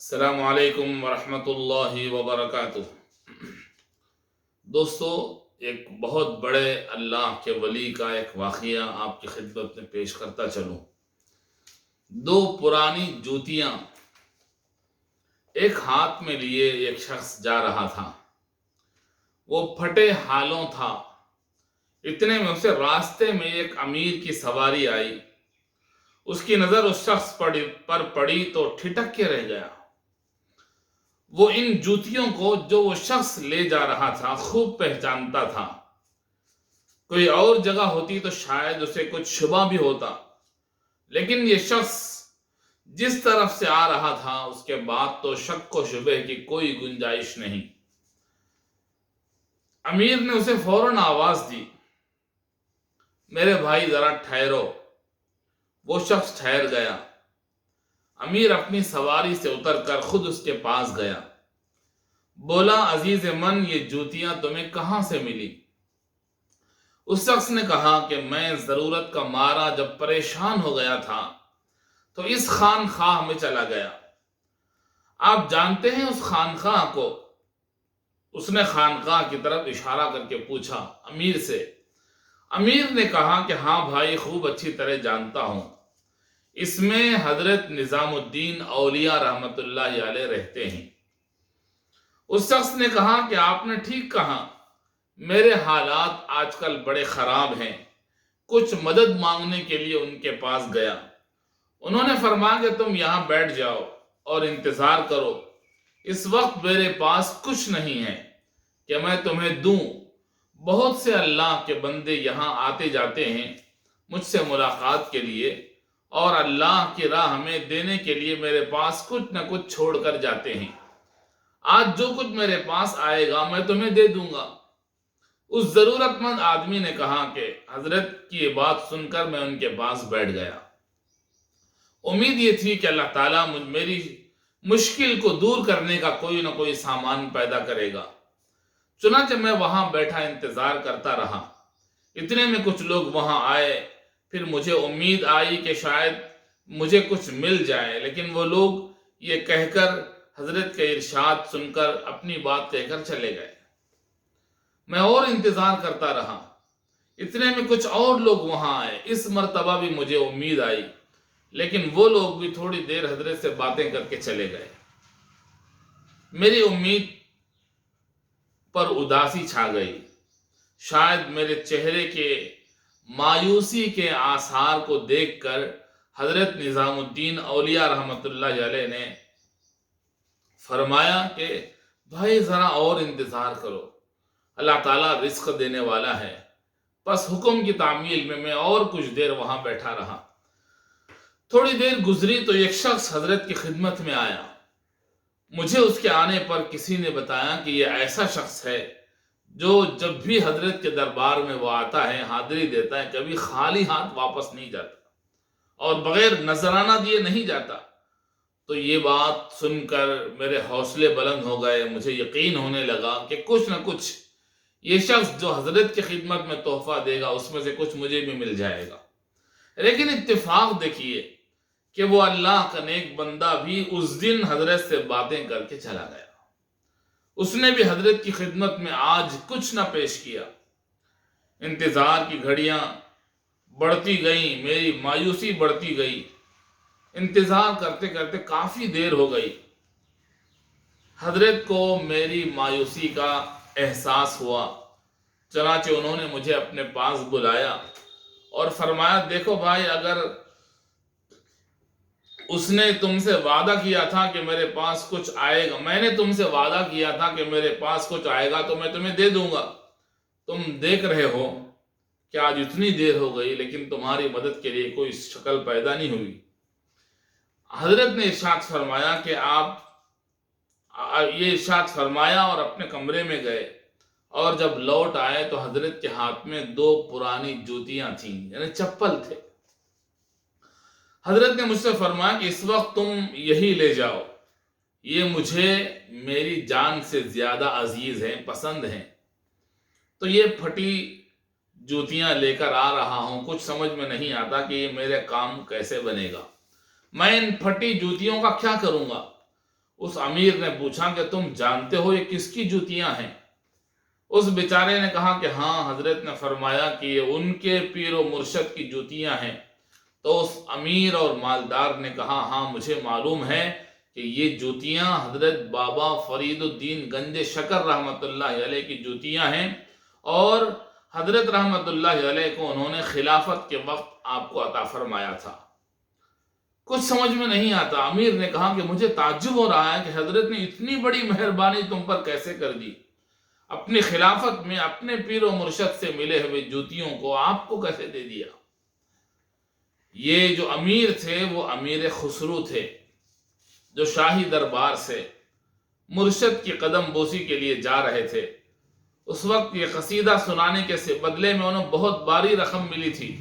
अस्सलामु अलैकुम वरहमतुल्लाहि वबरकातुह। दोस्तों, एक बहुत बड़े अल्लाह के वली का एक वाक़या आपकी खिदमत में पेश करता चलूँ। दो पुरानी जूतियाँ एक हाथ में लिए एक शख्स जा रहा था। वो फटे हालों था। इतने में उसे रास्ते में एक अमीर की सवारी आई। उसकी नज़र उस शख्स पर पड़ी तो ठिठक के रह गया। वो इन जूतियों को जो वो शख्स ले जा रहा था खूब पहचानता था। कोई और जगह होती तो शायद उसे कुछ शुबा भी होता, लेकिन ये शख्स जिस तरफ से आ रहा था उसके बाद तो शक व शुबे की कोई गुंजाइश नहीं। अमीर ने उसे फौरन आवाज दी, मेरे भाई जरा ठहरो। वो शख्स ठहर गया। अमीर अपनी सवारी से उतरकर खुद उसके पास गया। बोला, अजीज मन, ये जूतियां तुम्हें कहां से मिली? उस शख्स ने कहा कि मैं जरूरत का मारा जब परेशान हो गया था तो इस खानखाह में चला गया। आप जानते हैं उस खानखाह को? उसने खानकाह की तरफ इशारा करके पूछा अमीर से। अमीर ने कहा कि हाँ भाई, खूब अच्छी तरह जानता हूं। इसमें हजरत निजामुद्दीन औलिया रहमतुल्लाह अलैह रहते हैं। उस शख्स ने कहा कि आपने ठीक कहा, मेरे हालात आजकल बड़े खराब हैं। कुछ मदद मांगने के लिए उनके पास गया। उन्होंने फरमाया कि तुम यहां बैठ जाओ और इंतजार करो। इस वक्त मेरे पास कुछ नहीं है कि मैं तुम्हें दूं। बहुत से अल्लाह के बंदे यहां आते जाते हैं मुझसे मुलाकात के लिए, और अल्लाह की राह में देने के लिए मेरे पास कुछ न कुछ छोड़ कर जाते हैं। आज जो कुछ मेरे पास आएगा मैं तुम्हें दे दूंगा। उस जरूरतमंद आदमी ने कहा कि हजरत की ये बात सुनकर मैं उनके पास बैठ गया। उम्मीद ये थी कि अल्लाह ताला मेरी मुश्किल को दूर करने का कोई ना कोई सामान पैदा करेगा। चुनांचे मैं वहां बैठा इंतजार करता रहा। इतने में कुछ लोग वहां आए। फिर मुझे उम्मीद आई कि शायद मुझे कुछ मिल जाए, लेकिन वो लोग ये कहकर हजरत के इरशाद सुनकर अपनी बात कहकर चले गए। मैं और इंतजार करता रहा। इतने में कुछ और लोग वहां आए। इस मर्तबा भी मुझे उम्मीद आई, लेकिन वो लोग भी थोड़ी देर हजरत से बातें करके चले गए। मेरी उम्मीद पर उदासी छा गई। शायद मेरे चेहरे के मायूसी के आसार को देखकर हजरत निजामुद्दीन औलिया रहमतुल्लाह अलैह ने फरमाया कि भाई जरा और इंतजार करो, अल्लाह ताला रिस्क देने वाला है। बस हुक्म की तामील में मैं और कुछ देर वहां बैठा रहा। थोड़ी देर गुजरी तो एक शख्स हजरत की खिदमत में आया। मुझे उसके आने पर किसी ने बताया कि यह ऐसा शख्स है जो जब भी हजरत के दरबार में वो आता है, हाजिरी देता है, कभी खाली हाथ वापस नहीं जाता और बगैर नजराना दिए नहीं जाता। तो ये बात सुनकर मेरे हौसले बुलंद हो गए। मुझे यकीन होने लगा कि कुछ न कुछ ये शख्स जो हजरत की खिदमत में तोहफा देगा उसमें से कुछ मुझे भी मिल जाएगा। लेकिन इत्तेफाक देखिए कि वो अल्लाह का नेक बंदा भी उस दिन हजरत से बातें करके चला गया। उसने भी हजरत की खिदमत में आज कुछ ना पेश किया। इंतजार की घड़ियां बढ़ती गई, मेरी मायूसी बढ़ती गई। इंतजार करते करते काफी देर हो गई। हजरत को मेरी मायूसी का एहसास हुआ। चनाचे उन्होंने मुझे अपने पास बुलाया और फरमाया, देखो भाई, अगर उसने तुमसे वादा किया था कि मेरे पास कुछ आएगा, मैंने तुमसे वादा किया था कि मेरे पास कुछ आएगा तो मैं तुम्हें दे दूंगा। तुम देख रहे हो कि आज इतनी देर हो गई लेकिन तुम्हारी मदद के लिए कोई शक्ल पैदा नहीं हुई। हजरत ने इरशाद फरमाया कि ये इरशाद फरमाया और अपने कमरे में गए, और जब लौट आए तो हजरत के हाथ में दो पुरानी जूतियां थीं, यानी चप्पल थे। हजरत ने मुझसे फरमाया कि इस वक्त तुम यही ले जाओ, ये मुझे मेरी जान से ज्यादा अजीज हैं, पसंद हैं। तो ये फटी जूतियां लेकर आ रहा हूं। कुछ समझ में नहीं आता कि ये मेरे काम कैसे बनेगा। मैं इन फटी जूतियों का क्या करूंगा? उस अमीर ने पूछा कि तुम जानते हो ये किसकी जूतियां हैं? उस बेचारे ने कहा कि हाँ, हजरत ने फरमाया कि ये उनके पीर व मुर्शद की जूतियां हैं। तो उस अमीर और मालदार ने कहा, हाँ मुझे मालूम है कि ये जूतियां हजरत बाबा फरीदुद्दीन गंज शकर रहमतुल्लाह अलैह की जूतियां हैं, और हजरत रहमतुल्लाह अलैह को उन्होंने खिलाफत के वक्त आपको अता फरमाया था। कुछ समझ में नहीं आता। अमीर ने कहा कि मुझे ताज्जुब हो रहा है कि हजरत ने इतनी बड़ी मेहरबानी तुम पर कैसे कर दी, अपनी खिलाफत में अपने पीर और मुर्शद से मिले हुए जूतियों को आपको कैसे दे दिया। ये जो अमीर थे वो अमीर खुसरू थे, जो शाही दरबार से मुर्शद की कदम बोसी के लिए जा रहे थे। उस वक्त ये कसीदा सुनाने के से बदले में उन्हें बहुत भारी रकम मिली थी।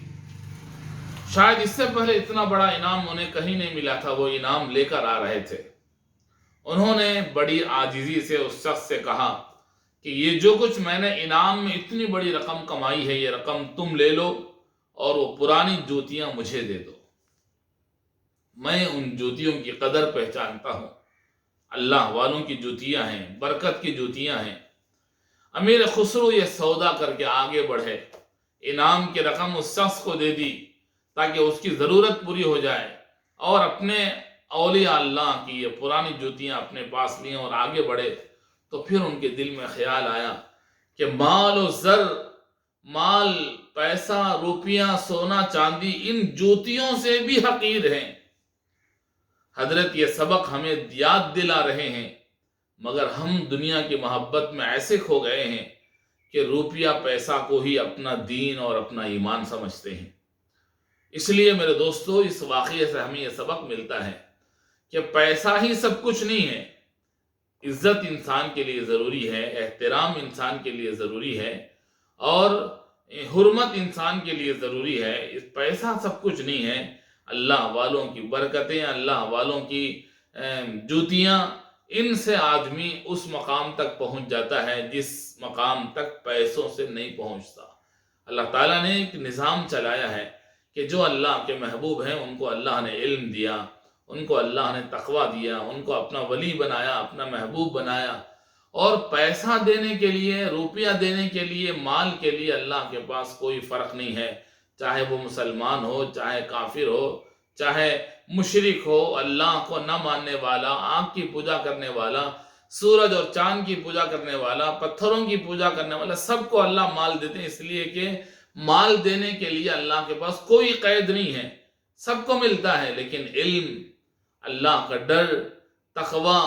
शायद इससे पहले इतना बड़ा इनाम उन्हें कहीं नहीं मिला था। वो इनाम लेकर आ रहे थे। उन्होंने बड़ी आजिजी से उस शख्स से कहा कि ये जो कुछ मैंने इनाम में इतनी बड़ी रकम कमाई है, ये रकम तुम ले लो और वो पुरानी जूतियां मुझे दे दो। मैं उन जूतियों की कदर पहचानता हूं। अल्लाह वालों की जूतियां हैं, बरकत की जूतियां हैं। अमीर खुसरू ये सौदा करके आगे बढ़े, इनाम की रकम उस शख्स को दे दी ताकि उसकी ज़रूरत पूरी हो जाए, और अपने औलिया अल्लाह की ये पुरानी जूतियां अपने पास ली और आगे बढ़े। तो फिर उनके दिल में ख्याल आया कि माल और ज़र, माल, पैसा, रुपया, सोना, चांदी इन जूतियों से भी हकीर हैं। हजरत ये सबक हमें याद दिला रहे हैं, मगर हम दुनिया की मोहब्बत में ऐसे खो गए हैं कि रुपया पैसा को ही अपना दीन और अपना ईमान समझते हैं। इसलिए मेरे दोस्तों, इस वाक़ये से हमें यह सबक मिलता है कि पैसा ही सब कुछ नहीं है। इज्जत इंसान के लिए ज़रूरी है, एहतराम इंसान के लिए ज़रूरी है, और हुर्मत इंसान के लिए ज़रूरी है। इस पैसा सब कुछ नहीं है। अल्लाह वालों की बरकतें, अल्लाह वालों की जूतियाँ, इनसे आदमी उस मकाम तक पहुँच जाता है जिस मकाम तक पैसों से नहीं पहुँचता। अल्लाह ताला ने एक निज़ाम चलाया है कि जो अल्लाह के महबूब हैं उनको अल्लाह ने इल्म दिया, उनको अल्लाह ने तकवा दिया, उनको अपना वली बनाया, अपना महबूब बनाया। और पैसा देने के लिए, रुपया देने के लिए, माल के लिए अल्लाह के पास कोई फ़र्क नहीं है। चाहे वो मुसलमान हो, चाहे काफिर हो, चाहे मुशरिक हो, अल्लाह को न मानने वाला, आँख की पूजा करने वाला, सूरज और चांद की पूजा करने वाला, पत्थरों की पूजा करने वाला, सबको अल्लाह माल देते हैं। इसलिए कि माल देने के लिए अल्लाह के पास कोई कैद नहीं है, सबको मिलता है। लेकिन इल्म, अल्लाह का डर, तकवा,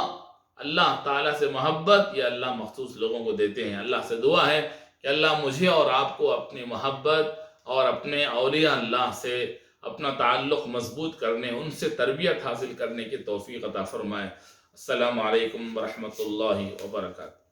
अल्लाह ताला से मोहब्बत, ये अल्लाह मखसूस लोगों को देते हैं। अल्लाह से दुआ है कि अल्लाह मुझे और आपको अपनी मोहब्बत और अपने औलिया अल्लाह से अपना ताल्लुक़ मजबूत करने, उनसे तरबियत हासिल करने की तौफीक अता फरमाए। अस्सलामु अलैकुम व रहमतुल्लाहि व बरकातहू।